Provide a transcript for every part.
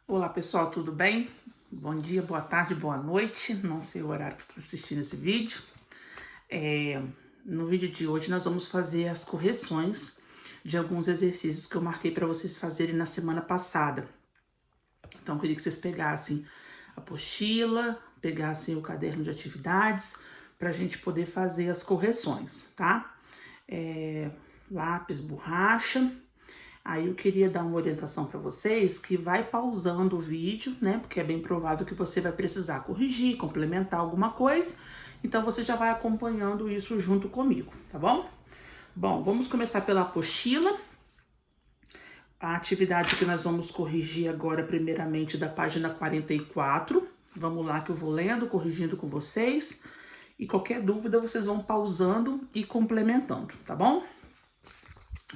Olá pessoal, tudo bem? Bom dia, boa tarde, boa noite. Não sei o horário que você está assistindo esse vídeo. No vídeo de hoje nós vamos fazer as correções de alguns exercícios que eu marquei para vocês fazerem na semana passada. Então eu queria que vocês pegassem a apostila, pegassem o caderno de atividades para a gente poder fazer as correções, tá? Lápis, borracha. Aí eu queria dar uma orientação para vocês que vai pausando o vídeo, né? Porque é bem provável que você vai precisar corrigir, complementar alguma coisa. Então você já vai acompanhando isso junto comigo, tá bom? Bom, vamos começar pela apostila. A atividade que nós vamos corrigir agora, primeiramente, da página 44. Vamos lá que eu vou lendo, corrigindo com vocês. E qualquer dúvida, vocês vão pausando e complementando, tá bom?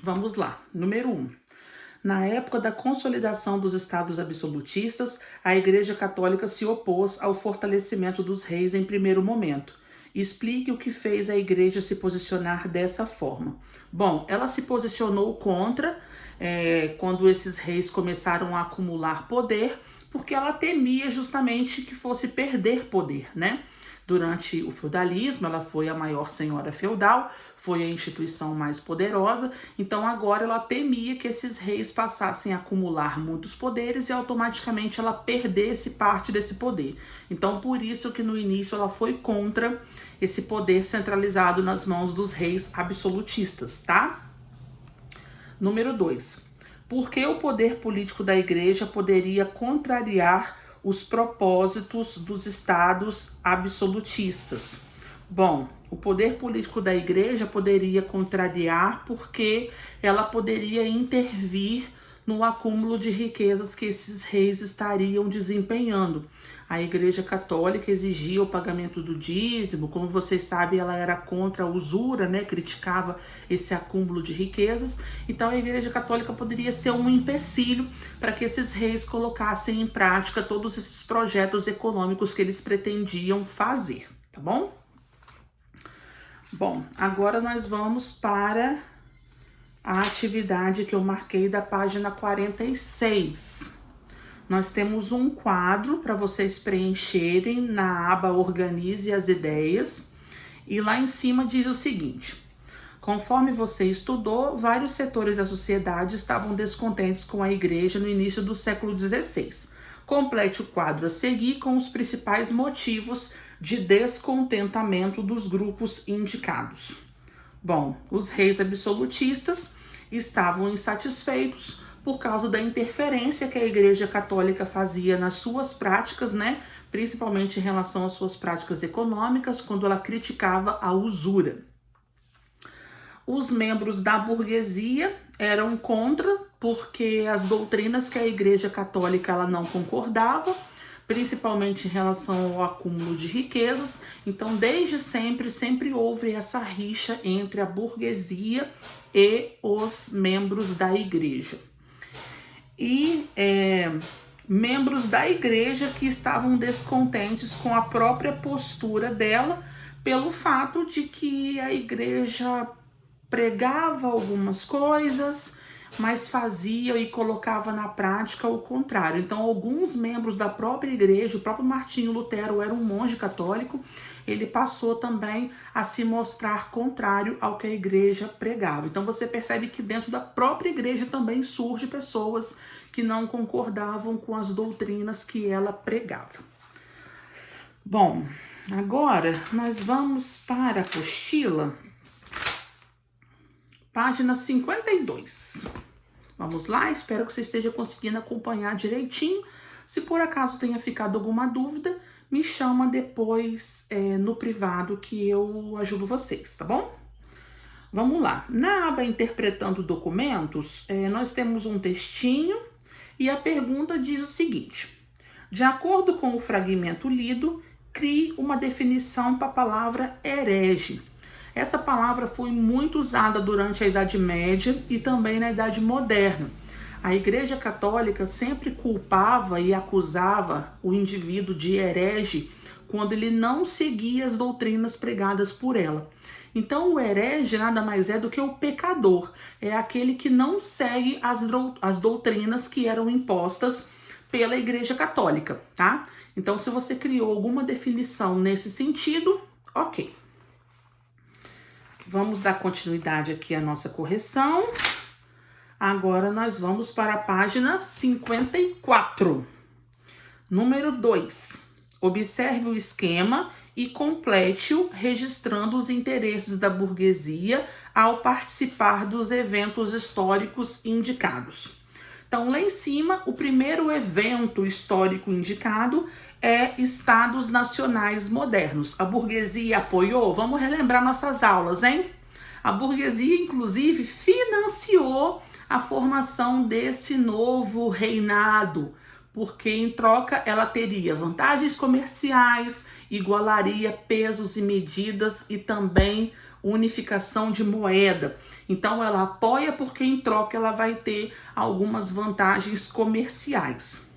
Vamos lá. Número 1. Na época da consolidação dos estados absolutistas, a Igreja Católica se opôs ao fortalecimento dos reis em primeiro momento. Explique o que fez a Igreja se posicionar dessa forma. Bom, ela se posicionou contra quando esses reis começaram a acumular poder, porque ela temia justamente que fosse perder poder, né? Durante o feudalismo, ela foi a maior senhora feudal, foi a instituição mais poderosa, então agora ela temia que esses reis passassem a acumular muitos poderes e automaticamente ela perdesse parte desse poder. Então por isso que no início ela foi contra esse poder centralizado nas mãos dos reis absolutistas, tá? Número 2. Por que o poder político da igreja poderia contrariar os propósitos dos estados absolutistas? Bom, o poder político da igreja poderia contrariar porque ela poderia intervir no acúmulo de riquezas que esses reis estariam desempenhando. A Igreja Católica exigia o pagamento do dízimo, como vocês sabem, ela era contra a usura, né? Criticava esse acúmulo de riquezas. Então a Igreja Católica poderia ser um empecilho para que esses reis colocassem em prática todos esses projetos econômicos que eles pretendiam fazer, tá bom? Bom, agora nós vamos para a atividade que eu marquei da página 46. Nós temos um quadro para vocês preencherem na aba Organize as Ideias. E lá em cima diz o seguinte: conforme você estudou, vários setores da sociedade estavam descontentes com a igreja no início do século XVI. Complete o quadro a seguir com os principais motivos de descontentamento dos grupos indicados. Bom, os reis absolutistas estavam insatisfeitos por causa da interferência que a Igreja Católica fazia nas suas práticas, né? Principalmente em relação às suas práticas econômicas, quando ela criticava a usura. Os membros da burguesia eram contra, porque as doutrinas que a Igreja Católica ela não concordava, principalmente em relação ao acúmulo de riquezas. Então, desde sempre houve essa rixa entre a burguesia e os membros da igreja. E membros da igreja que estavam descontentes com a própria postura dela, pelo fato de que a igreja pregava algumas coisas, mas fazia e colocava na prática o contrário. Então, alguns membros da própria igreja, o próprio Martinho Lutero era um monge católico, ele passou também a se mostrar contrário ao que a igreja pregava. Então, você percebe que dentro da própria igreja também surgem pessoas que não concordavam com as doutrinas que ela pregava. Bom, agora nós vamos para a apostila, página 52. Vamos lá, espero que você esteja conseguindo acompanhar direitinho. Se por acaso tenha ficado alguma dúvida, me chama depois no privado que eu ajudo vocês, tá bom? Vamos lá. Na aba Interpretando Documentos, nós temos um textinho e a pergunta diz o seguinte: de acordo com o fragmento lido, crie uma definição para a palavra herege. Essa palavra foi muito usada durante a Idade Média e também na Idade Moderna. A Igreja Católica sempre culpava e acusava o indivíduo de herege quando ele não seguia as doutrinas pregadas por ela. Então o herege nada mais é do que o pecador, é aquele que não segue as doutrinas que eram impostas pela Igreja Católica, tá? Então, se você criou alguma definição nesse sentido, ok. Vamos dar continuidade aqui à nossa correção. Agora nós vamos para a página 54. Número 2. Observe o esquema e complete-o registrando os interesses da burguesia ao participar dos eventos históricos indicados. Então, lá em cima, o primeiro evento histórico indicado é Estados Nacionais Modernos. A burguesia apoiou? Vamos relembrar nossas aulas, hein? A burguesia, inclusive, financiou a formação desse novo reinado, porque em troca ela teria vantagens comerciais, igualaria pesos e medidas e também unificação de moeda. Então ela apoia porque em troca ela vai ter algumas vantagens comerciais.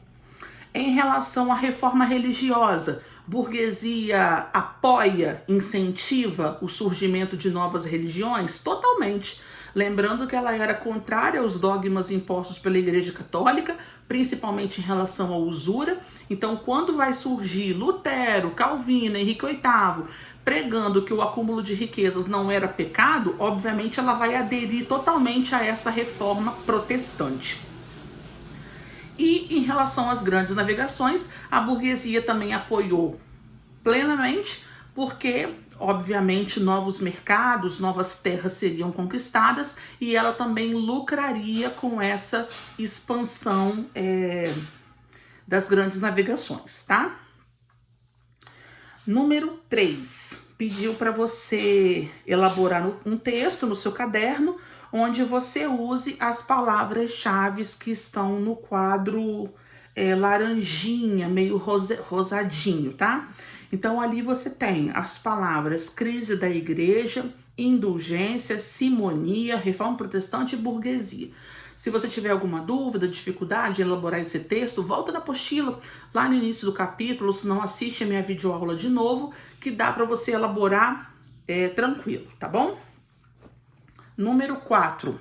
Em relação à reforma religiosa, burguesia apoia, incentiva o surgimento de novas religiões? Totalmente. Lembrando que ela era contrária aos dogmas impostos pela Igreja Católica, principalmente em relação à usura. Então, quando vai surgir Lutero, Calvino, Henrique VIII, pregando que o acúmulo de riquezas não era pecado, obviamente ela vai aderir totalmente a essa reforma protestante. E em relação às grandes navegações, a burguesia também apoiou plenamente, porque, obviamente, novos mercados, novas terras seriam conquistadas e ela também lucraria com essa expansão das grandes navegações, tá? Número 3, pediu para você elaborar um texto no seu caderno, onde você use as palavras-chave que estão no quadro laranjinha, meio rosadinho, tá? Então, ali você tem as palavras crise da igreja, indulgência, simonia, reforma protestante e burguesia. Se você tiver alguma dúvida, dificuldade em elaborar esse texto, volta na apostila lá no início do capítulo, se não assiste a minha videoaula de novo, que dá para você elaborar tranquilo, tá bom? Número 4.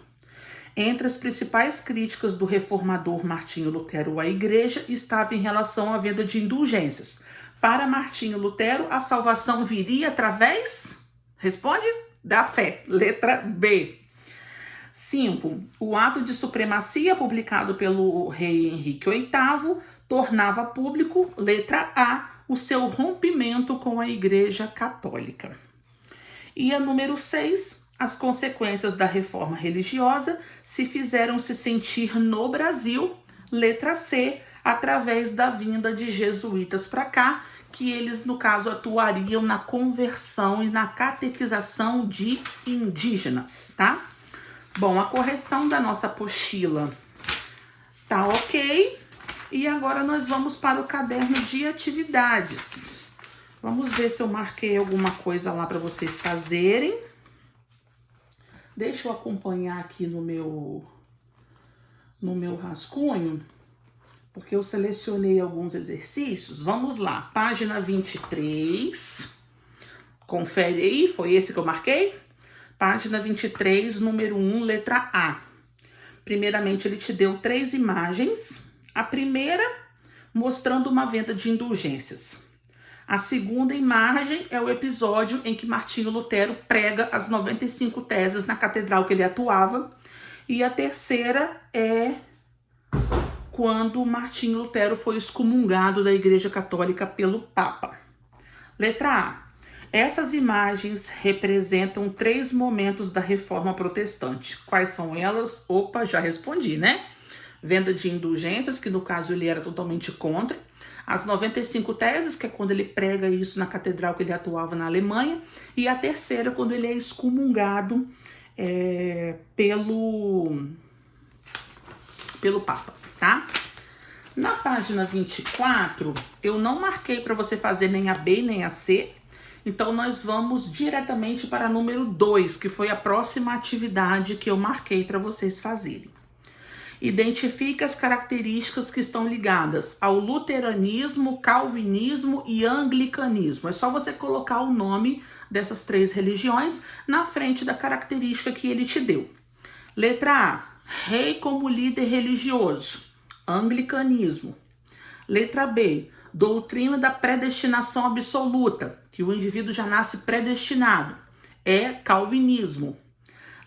Entre as principais críticas do reformador Martinho Lutero à igreja estava em relação à venda de indulgências. Para Martinho Lutero, a salvação viria através, responde, da fé. Letra B. 5. O ato de supremacia publicado pelo rei Henrique VIII tornava público, letra A, o seu rompimento com a Igreja Católica. E a número 6. As consequências da reforma religiosa se fizeram se sentir no Brasil, letra C, através da vinda de jesuítas para cá, que eles, no caso, atuariam na conversão e na catequização de indígenas, tá? Bom, a correção da nossa apostila tá ok. E agora nós vamos para o caderno de atividades. Vamos ver se eu marquei alguma coisa lá para vocês fazerem. Deixa eu acompanhar aqui no meu rascunho, porque eu selecionei alguns exercícios. Vamos lá, página 23. Confere aí, foi esse que eu marquei? Página 23, número 1, letra A. Primeiramente, ele te deu 3 imagens. A primeira, mostrando uma venda de indulgências. A segunda imagem é o episódio em que Martinho Lutero prega as 95 teses na catedral que ele atuava. E a terceira é quando Martinho Lutero foi excomungado da Igreja Católica pelo Papa. Letra A. Essas imagens representam 3 momentos da Reforma Protestante. Quais são elas? Opa, já respondi, né? Venda de indulgências, que no caso ele era totalmente contra. As 95 teses, que é quando ele prega isso na catedral que ele atuava na Alemanha. E a terceira, quando ele é excomungado pelo Papa, tá? Na página 24, eu não marquei para você fazer nem a B nem a C. Então, nós vamos diretamente para número 2, que foi a próxima atividade que eu marquei para vocês fazerem. Identifique as características que estão ligadas ao luteranismo, calvinismo e anglicanismo. É só você colocar o nome dessas 3 religiões na frente da característica que ele te deu. Letra A. Rei como líder religioso. Anglicanismo. Letra B, doutrina da predestinação absoluta, que o indivíduo já nasce predestinado, é calvinismo.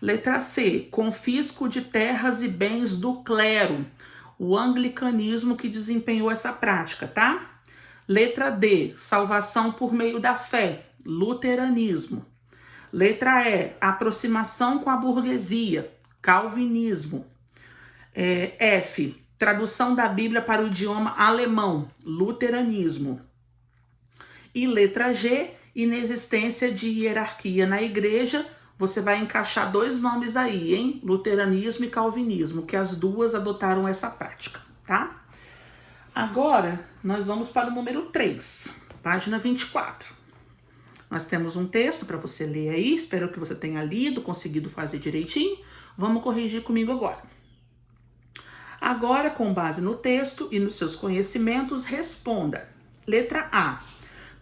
Letra C, confisco de terras e bens do clero, o anglicanismo que desempenhou essa prática, tá? Letra D, salvação por meio da fé, luteranismo. Letra E, aproximação com a burguesia, calvinismo. F, tradução da Bíblia para o idioma alemão, luteranismo. E letra G, inexistência de hierarquia na igreja. Você vai encaixar dois nomes aí, hein? Luteranismo e calvinismo, que as duas adotaram essa prática, tá? Agora, nós vamos para o número 3, página 24. Nós temos um texto para você ler aí, espero que você tenha lido, conseguido fazer direitinho. Vamos corrigir comigo agora. Agora, com base no texto e nos seus conhecimentos, responda. Letra A.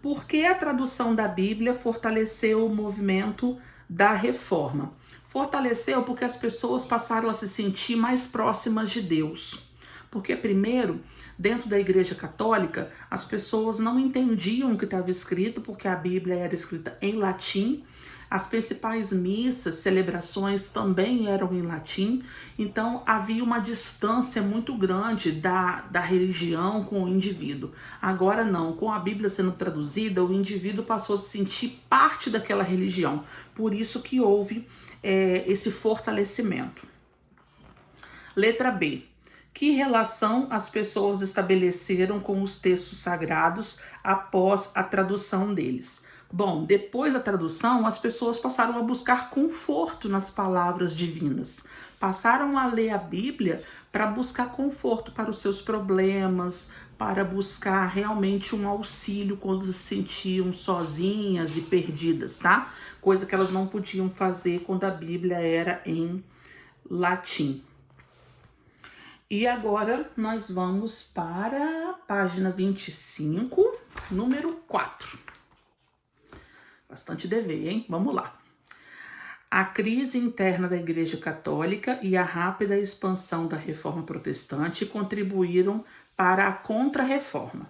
Por que a tradução da Bíblia fortaleceu o movimento da reforma? Fortaleceu porque as pessoas passaram a se sentir mais próximas de Deus. Porque, primeiro, dentro da Igreja Católica, as pessoas não entendiam o que estava escrito, porque a Bíblia era escrita em latim. As principais missas, celebrações também eram em latim, então havia uma distância muito grande da religião com o indivíduo. Agora não, com a Bíblia sendo traduzida, o indivíduo passou a se sentir parte daquela religião. Por isso que houve esse fortalecimento. Letra B. Que relação as pessoas estabeleceram com os textos sagrados após a tradução deles? Bom, depois da tradução, as pessoas passaram a buscar conforto nas palavras divinas. Passaram a ler a Bíblia para buscar conforto para os seus problemas, para buscar realmente um auxílio quando se sentiam sozinhas e perdidas, tá? Coisa que elas não podiam fazer quando a Bíblia era em latim. E agora nós vamos para a página 25, número 4. Bastante dever, hein? Vamos lá. A crise interna da Igreja Católica e a rápida expansão da Reforma Protestante contribuíram para a Contra-Reforma.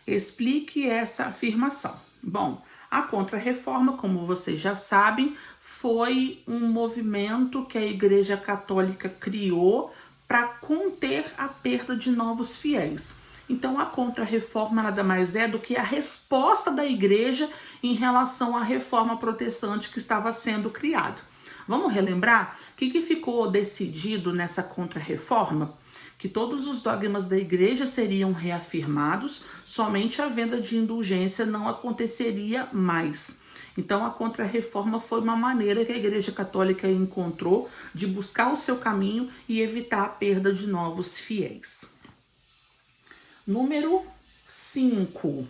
Explique essa afirmação. Bom, a Contra-Reforma, como vocês já sabem, foi um movimento que a Igreja Católica criou para conter a perda de novos fiéis. Então, a Contra-Reforma nada mais é do que a resposta da Igreja em relação à Reforma Protestante que estava sendo criada. Vamos relembrar o que ficou decidido nessa Contra-Reforma? Que todos os dogmas da Igreja seriam reafirmados, somente a venda de indulgência não aconteceria mais. Então, a Contra-Reforma foi uma maneira que a Igreja Católica encontrou de buscar o seu caminho e evitar a perda de novos fiéis. Número 5.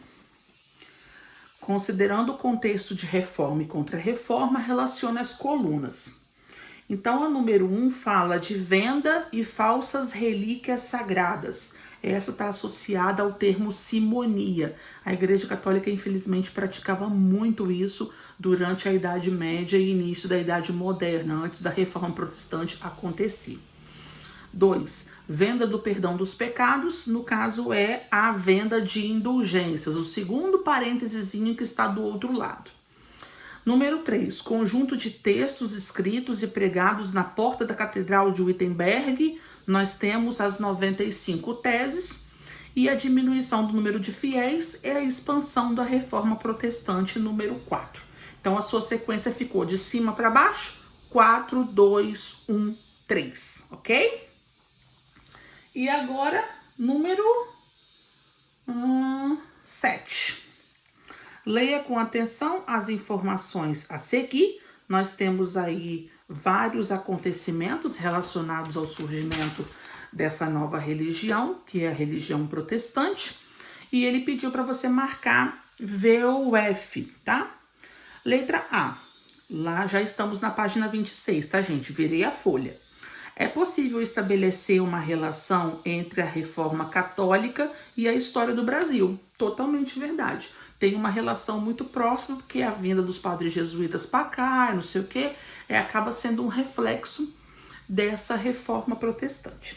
Considerando o contexto de reforma e contra-reforma, relaciona as colunas. Então, a número 1 fala de venda e falsas relíquias sagradas. Essa está associada ao termo simonia. A Igreja Católica, infelizmente, praticava muito isso durante a Idade Média e início da Idade Moderna, antes da Reforma Protestante acontecer. 2. Venda do perdão dos pecados, no caso é a venda de indulgências, o segundo parênteses que está do outro lado. Número 3. Conjunto de textos escritos e pregados na porta da Catedral de Wittenberg. Nós temos as 95 teses e a diminuição do número de fiéis é a expansão da Reforma Protestante, número 4. Então, a sua sequência ficou de cima para baixo, 4, 2, 1, 3, ok? E agora, número 7. Leia com atenção as informações a seguir. Nós temos aí vários acontecimentos relacionados ao surgimento dessa nova religião, que é a religião protestante. E ele pediu para você marcar V ou F, tá? Letra A. Lá já estamos na página 26, tá, gente? Virei a folha. É possível estabelecer uma relação entre a Reforma Católica e a história do Brasil. Totalmente verdade. Tem uma relação muito próxima, porque a vinda dos padres jesuítas para cá, não sei o quê, acaba sendo um reflexo dessa Reforma Protestante.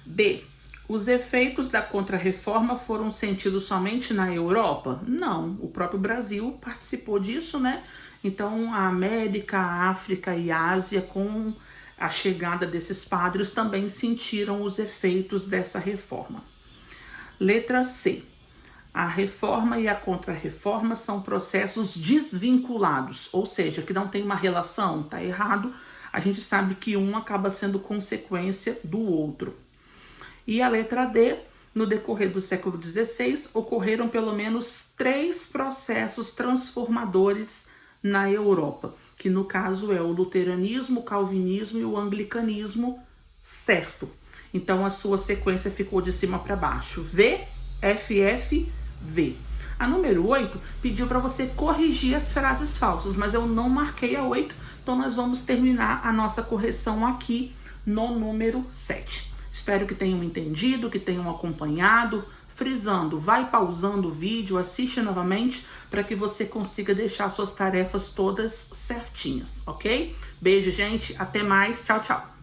B. Os efeitos da Contra-Reforma foram sentidos somente na Europa? Não, o próprio Brasil participou disso, né? Então, a América, a África e a Ásia, com a chegada desses padres, também sentiram os efeitos dessa reforma. Letra C. A reforma e a Contra-Reforma são processos desvinculados, ou seja, que não tem uma relação, tá errado. A gente sabe que um acaba sendo consequência do outro. E a letra D, no decorrer do século XVI, ocorreram pelo menos 3 processos transformadores na Europa, que no caso é o luteranismo, o calvinismo e o anglicanismo, certo? Então a sua sequência ficou de cima para baixo. V, F, F, V. A número 8 pediu para você corrigir as frases falsas, mas eu não marquei a 8, então nós vamos terminar a nossa correção aqui no número 7. Espero que tenham entendido, que tenham acompanhado. Frisando, vai pausando o vídeo, assiste novamente para que você consiga deixar suas tarefas todas certinhas, ok? Beijo, gente. Até mais. Tchau, tchau.